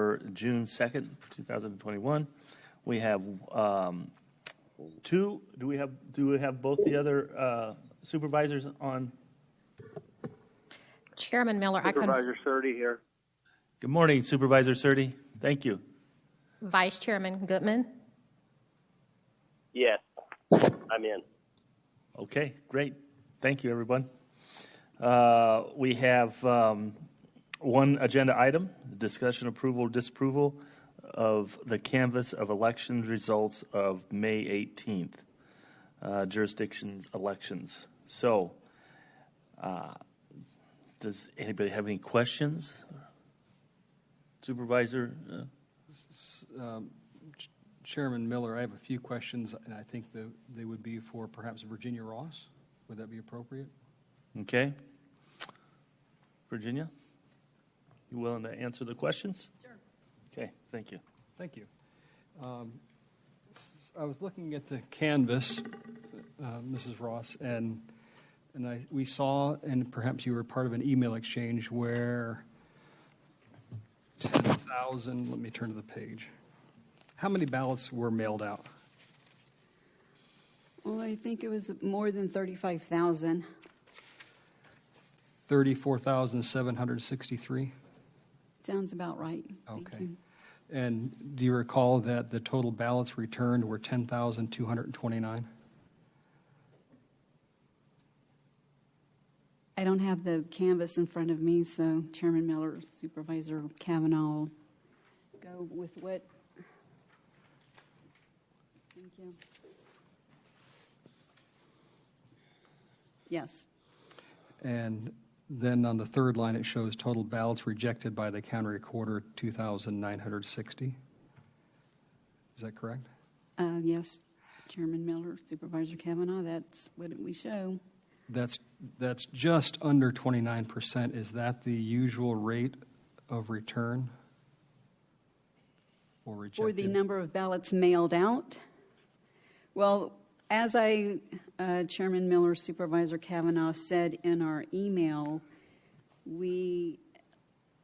for June 2nd, 2021. We have two. Do we have both the other supervisors on? Chairman Miller, Supervisor Surdy here. Good morning, Supervisor Surdy. Thank you. Vice Chairman Goodman. Yes, I'm in. Okay, great. Thank you, everyone. We have one agenda item, discussion, approval, disapproval of the canvass of election results of May 18th, jurisdiction elections. So, does anybody have any questions? Supervisor? Chairman Miller, I have a few questions, and I think they would be for perhaps Virginia Ross. Would that be appropriate? Okay. Virginia, you willing to answer the questions? Sure. Okay, thank you. Thank you. I was looking at the canvas, Mrs. Ross, and we saw, and perhaps you were part of an email exchange where 10,000, let me turn to the page. How many ballots were mailed out? Well, I think it was more than 35,000. 34,763? Sounds about right. Okay. Thank you. And do you recall that the total ballots returned were 10,229? I don't have the canvas in front of me, so Chairman Miller, Supervisor Kavanaugh will go with what? Thank you. Yes. And then on the third line, it shows total ballots rejected by the county recorder, 2,960. Is that correct? Yes, Chairman Miller, Supervisor Kavanaugh, that's what we show. That's just under 29%. Is that the usual rate of return or rejected? For the number of ballots mailed out? Well, as Chairman Miller, Supervisor Kavanaugh said in our email, we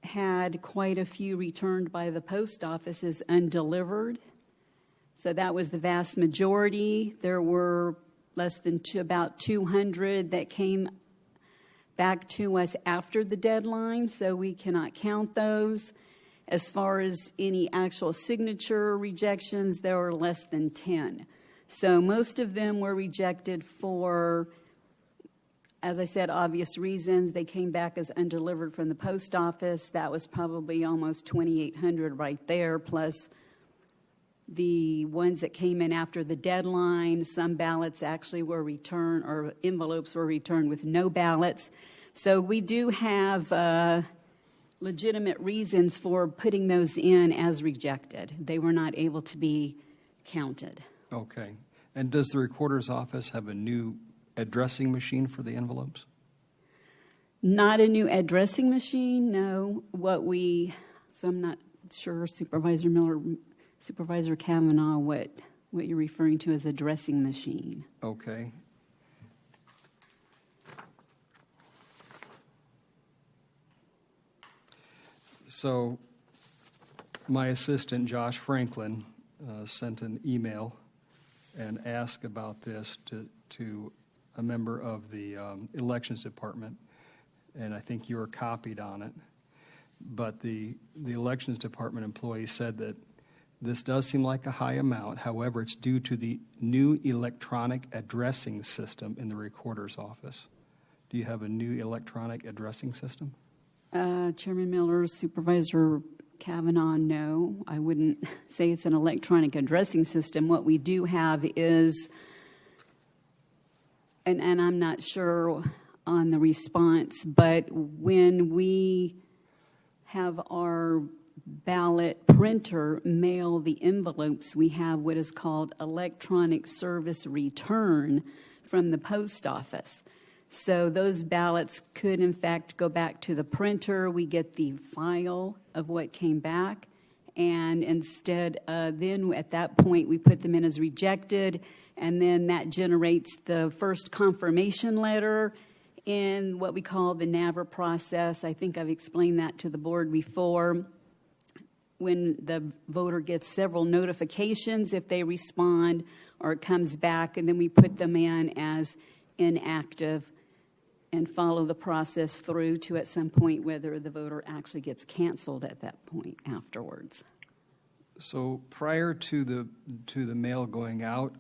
had quite a few returned by the post office as undelivered. So that was the vast majority. There were less than about 200 that came back to us after the deadline, so we cannot count those. As far as any actual signature rejections, there were less than 10. So most of them were rejected for, as I said, obvious reasons. They came back as undelivered from the post office. That was probably almost 2,800 right there, plus the ones that came in after the deadline. Some ballots actually were returned, or envelopes were returned with no ballots. So we do have legitimate reasons for putting those in as rejected. They were not able to be counted. Okay. And does the recorder's office have a new addressing machine for the envelopes? Not a new addressing machine, no. So I'm not sure, Supervisor Miller, Supervisor Kavanaugh, what you're referring to as addressing machine. Okay. So my assistant, Josh Franklin, sent an email and asked about this to a member of the elections department, and I think you were copied on it. But the elections department employee said that this does seem like a high amount. However, it's due to the new electronic addressing system in the recorder's office. Do you have a new electronic addressing system? Chairman Miller, Supervisor Kavanaugh, no. I wouldn't say it's an electronic addressing system. What we do have is, and I'm not sure on the response, but when we have our ballot printer mail the envelopes, we have what is called electronic service return from the post office. So those ballots could, in fact, go back to the printer. We get the file of what came back, and instead, then at that point, we put them in as rejected, and then that generates the first confirmation letter in what we call the NAVR process. I think I've explained that to the board before. when the voter gets several notifications, if they respond, or it comes back, and then we put them in as inactive and follow the process through to at some point whether the voter actually gets canceled at that point afterwards. So prior to the mail going out,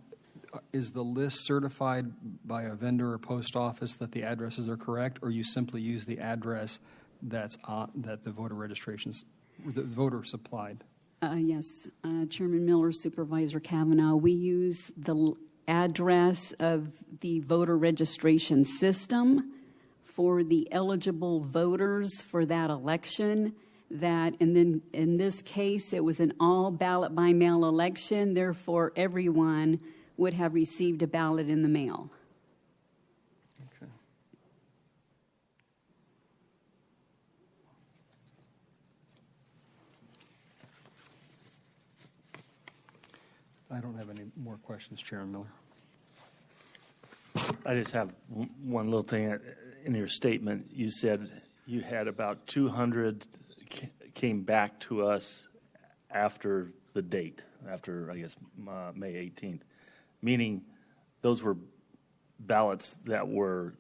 is the list certified by a vendor or post office that the addresses are correct, or you simply use the address that the the voter supplied? Yes, Chairman Miller, Supervisor Kavanaugh, we use the address of the voter registration system for the eligible voters for that election. And then in this case, it was an all ballot by mail election. Therefore, everyone would have received a ballot in the mail. Okay. I don't have any more questions, Chairman Miller. I just have one little thing. In your statement, you said you had about 200 came back to us after the date, after, I guess, May 18th, meaning those were ballots that were,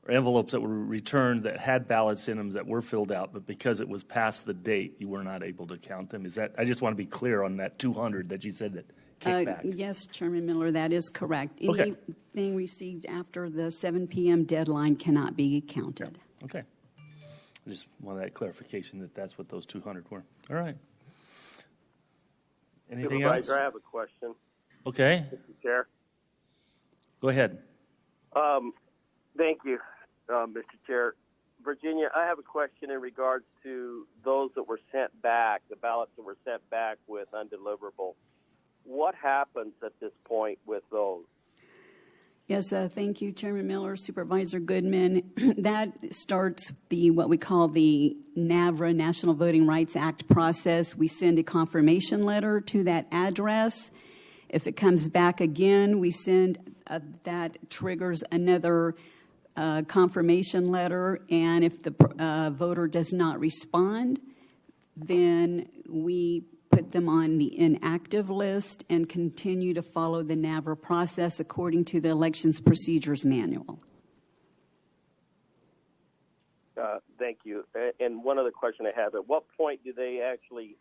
or envelopes that were returned that had ballots in them that were filled out, but because it was past the date, you were not able to count them. Is that, I just want to be clear on that 200 that you said that came back. Yes, Chairman Miller, that is correct. Okay. Anything received after the 7 p.m. deadline cannot be counted. Okay. I just wanted that clarification that that's what those 200 were. All right. Anything else? Supervisor, I have a question. Okay. Mr. Chair. Go ahead. Thank you, Mr. Chair. Virginia, I have a question in regards to those that were sent back, the ballots that were sent back with undeliverable. What happens at this point with those? Yes, thank you, Chairman Miller, Supervisor Goodman. That starts what we call the NAVRA, National Voting Rights Act process. We send a confirmation letter to that address. If it comes back again, we send that triggers another confirmation letter, and if the voter does not respond, then we put them on the inactive list and continue to follow the NAVRA process according to the Elections Procedures Manual. Thank you. And one other question I have, at what point do they actually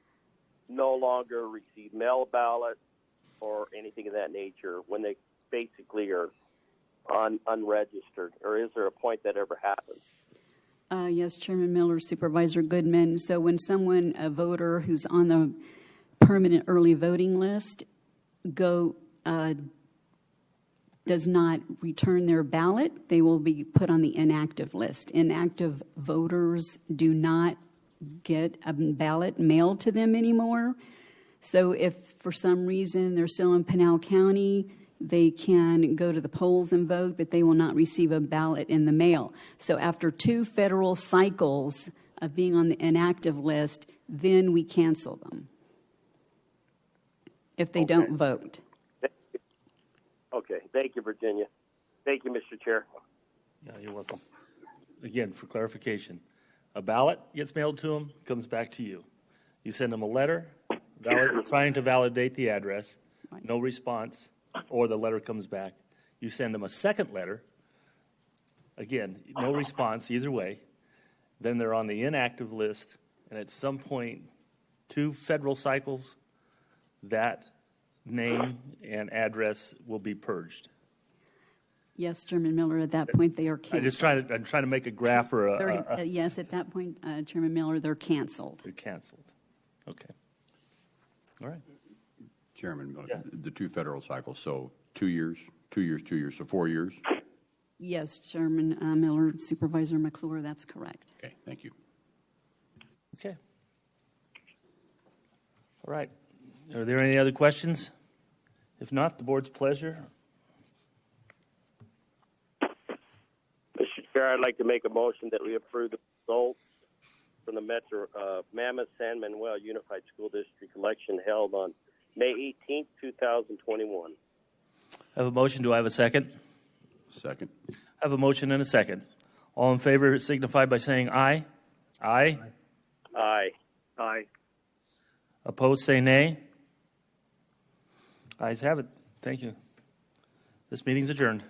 no longer receive mail ballots or anything of that nature when they basically are unregistered? Or is there a point that ever happens? Yes, Chairman Miller, Supervisor Goodman. So when a voter who's on the permanent early voting list does not return their ballot, they will be put on the inactive list. Inactive voters do not get a ballot mailed to them anymore. So if for some reason they're still in Pinal County, they can go to the polls and vote, but they will not receive a ballot in the mail. So after 2 federal cycles of being on the inactive list, then we cancel them if they don't vote. Okay. Thank you, Virginia. Thank you, Mr. Chair. Yeah, you're welcome. Again, for clarification, a ballot gets mailed to them, comes back to you. You send them a letter trying to validate the address, Right. no response, or the letter comes back. You send them a second letter, again, no response either way. Then they're on the inactive list, and at some point, 2 federal cycles, that name and address will be purged. Yes, Chairman Miller, at that point they are canceled. I'm trying to make a graph or Yes, at that point, Chairman Miller, they're canceled. they're canceled. Okay. All right. Chairman, Yeah. the 2 federal cycles, so 2 years, 2 years, 2 years, so 4 years? Yes, Chairman Miller, Supervisor McClure, that's correct. Okay, thank you. Okay. All right. Are there any other questions? If not, the board's pleasure. Mr. Chair, I'd like to make a motion that we approve the results from the Metro Mammoth San Manuel Unified School District election held on May 18th, 2021. I have a motion. Do I have a second? Second. I have a motion and a second. All in favor signify by saying aye. Aye. Aye. Aye. Opposed, say nay. Ayes have it. Thank you. This meeting's adjourned.